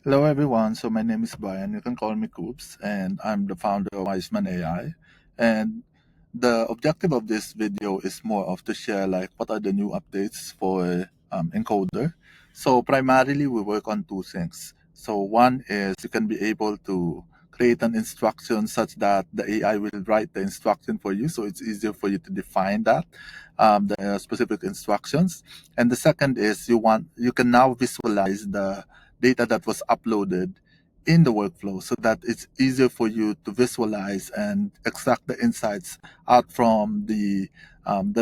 Hello, everyone. So my name is Brian. You can call me Coops, and I'm the founder of Wiseman AI. And the objective of this video is more of to share like what are the new updates for Encoder. So primarily we work on two things. So one is you can be able to create an instruction such that the AI will write the instruction for you, so it's easier for you to define that the specific instructions. And the second is you can now visualize the data that was uploaded in the workflow so that it's easier for you to visualize and extract the insights out from the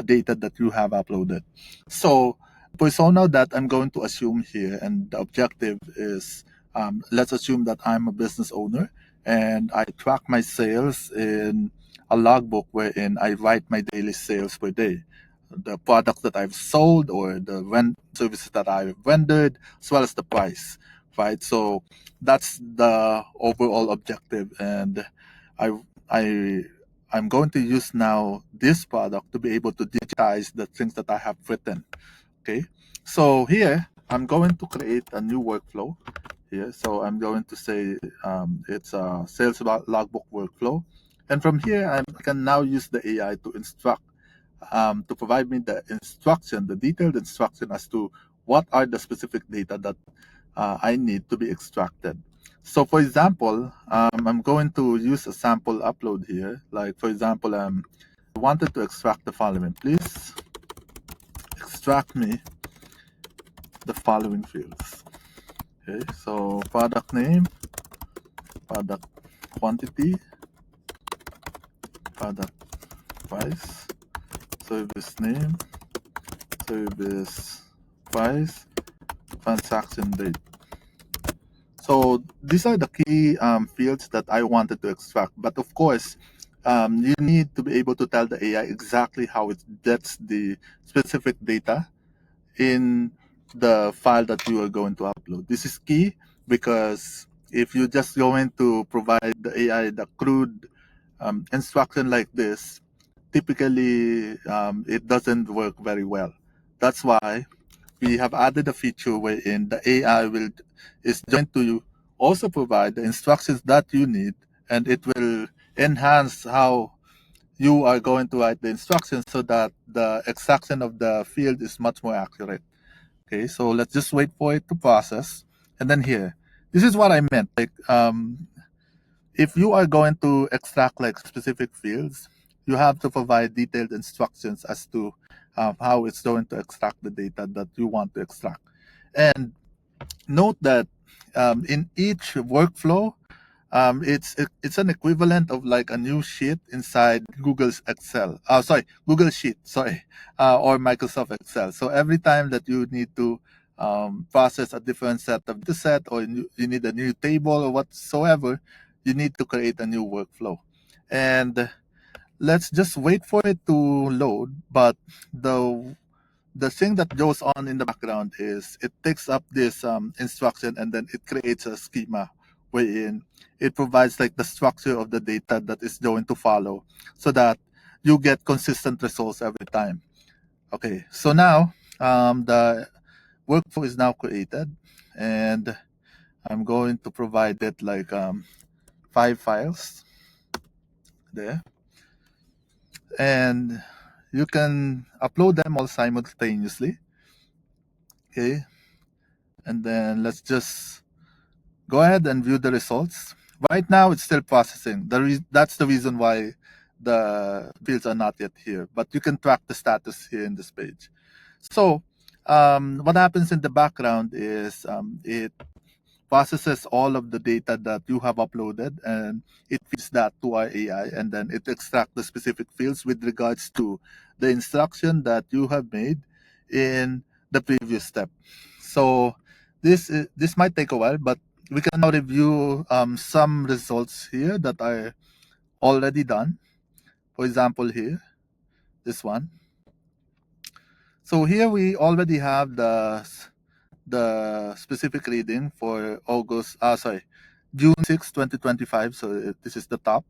data that you have uploaded. So persona that I'm going to assume here, and the objective is, let's assume that I'm a business owner and I track my sales in a logbook wherein I write my daily sales per day, the products that I've sold or the services that I've rendered, as well as the price, right? So that's the overall objective, and I I I'm going to use now this product to be able to digitize the things that I have written. Okay, so here I'm going to create a new workflow here. So I'm going to say it's a sales logbook workflow, and from here I can now use the AI to instruct to provide me the instruction, the detailed instruction as to what are the specific data that I need to be extracted. So for example, I'm going to use a sample upload here. Like for example, I wanted to extract the following. Please extract me the following fields. Okay, so product name, product quantity, product price, service name, service price, transaction date. So these are the key fields that I wanted to extract. But of course, you need to be able to tell the AI exactly how it gets the specific data in the file that you are going to upload. This is key because if you're just going to provide the AI the crude instruction like this, typically it doesn't work very well. That's why we have added a feature wherein the AI is going to also provide the instructions that you need, and it will enhance how you are going to write the instructions so that the extraction of the field is much more accurate. Okay, so let's just wait for it to process. And then here, this is what I meant. Like, if you are going to extract like specific fields, you have to provide detailed instructions as to how it's going to extract the data that you want to extract. And note that in each workflow, it's an equivalent of like a new sheet inside Google's Excel. Google Sheet, or Microsoft Excel. So every time that you need to process a different set of data set, or you need a new table or whatsoever, you need to create a new workflow. And let's just wait for it to load. But the thing that goes on in the background is it takes up this instruction and then it creates a schema wherein it provides like the structure of the data that is going to follow so that you get consistent results every time. Okay, so now the workflow is now created, and I'm going to provide it like 5 files there, and you can upload them all simultaneously. Okay, and then let's just go ahead and view the results. Right now, it's still processing. That's the reason why the fields are not yet here, but you can track the status here in this page. So what happens in the background is it processes all of the data that you have uploaded, and it feeds that to our AI, and then it extracts the specific fields with regards to the instruction that you have made in the previous step. So this might take a while, but we can now review some results here that are already done. For example, here, this one. So here we already have the specific reading for June 6, 2025. So this is the top,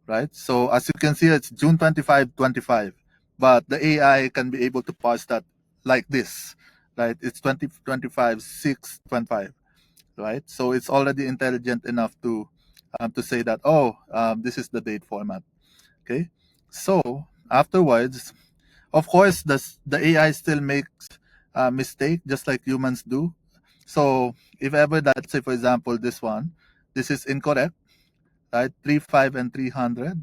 right? So as you can see, it's June 25, 25. But the AI can be able to parse that like this, right? It's 2025, 6, 25. right? So it's already intelligent enough to say that, oh, this is the date format. Okay, so afterwards, of course, the AI still makes a mistake just like humans do. So if ever that, say for example, this is incorrect, right? 35 and 300.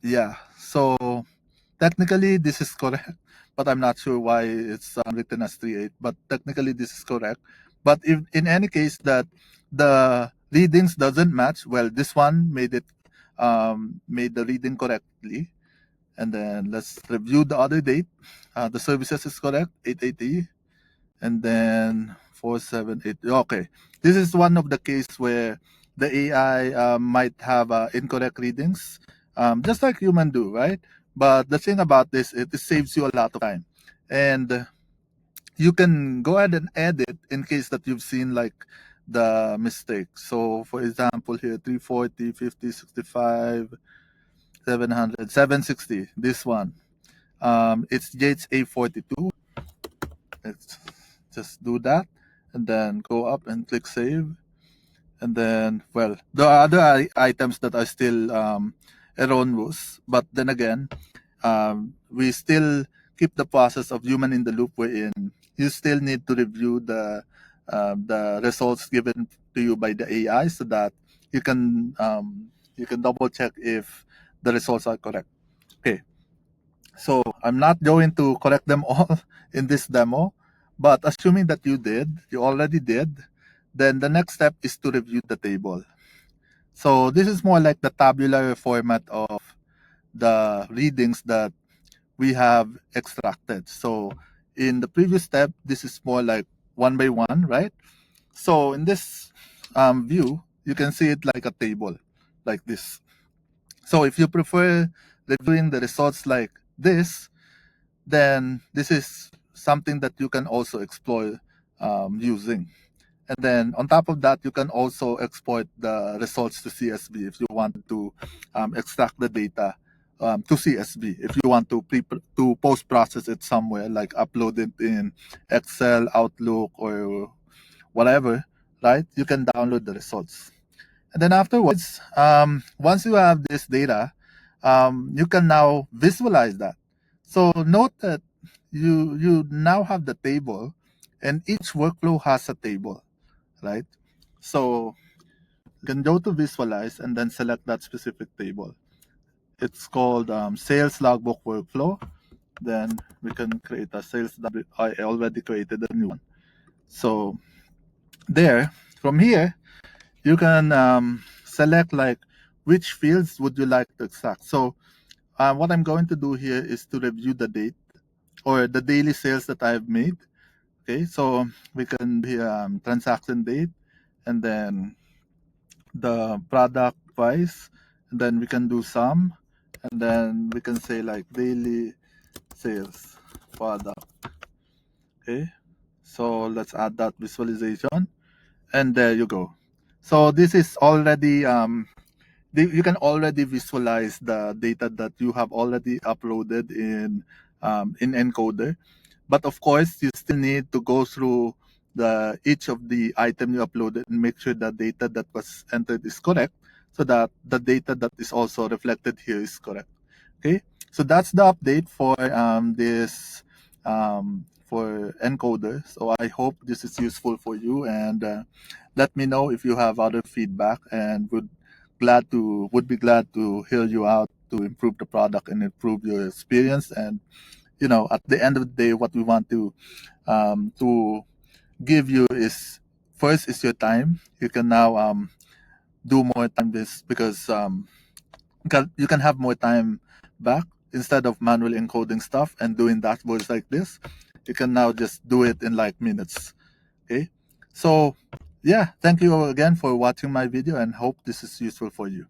Yeah. So technically this is correct, but I'm not sure why it's written as 38. But technically this is correct. But if in any case that the readings doesn't match, well, this one made the reading correctly. And then let's review the other date. The services is correct, 880. And then 478. Okay, this is one of the case where the AI might have incorrect readings, just like human do, right? But the thing about this, it saves you a lot of time, and you can go ahead and edit in case that you've seen like the mistake. So for example here, 340, 50, 65, 700, 760. This one, it's Yates A42. Let's just do that, and then go up and click save. And then, well, the other items that are still erroneous, but then again, we still keep the process of human in the loop wherein you still need to review the results given to you by the AI so that you can double check if the results are correct. Okay. So I'm not going to correct them all in this demo, but assuming that you already did, then the next step is to review the table. So this is more like the tabular format of the readings that we have extracted. So in the previous step, this is more like one by one, right? So in this view, you can see it like a table, like this. So if you prefer reviewing the results like this, then this is something that you can also explore using. And then on top of that, you can also export the results to CSV if you want to extract the data to CSV. If you want to post process it somewhere, like upload it in Excel, Outlook, or whatever, right? You can download the results. And then afterwards, once you have this data, you can now visualize that. So note that you now have the table, and each workflow has a table, right? So you can go to visualize and then select that specific table. It's called sales logbook workflow. Then we can create a sales. I already created a new one. So there, from here, you can select like which fields would you like to extract. So what I'm going to do here is to review the date or the daily sales that I've made. Okay, so we can do here transaction date, and then the product price, and then we can do sum, and then we can say like daily sales product. Okay, so let's add that visualization, and there you go. So this is already you can already visualize the data that you have already uploaded in encoder. But of course, you still need to go through each of the item you uploaded and make sure the data that was entered is correct, so that the data that is also reflected here is correct. Okay, so that's the update for this for encoder. So I hope this is useful for you, and let me know if you have other feedback, and would be glad to hear you out to improve the product and improve your experience. And at the end of the day, what we want to give you is first is your time. You can now do more time this because you can have more time back instead of manually encoding stuff and doing dashboards like this. You can now just do it in like minutes. Okay, so yeah, thank you again for watching my video, and hope this is useful for you.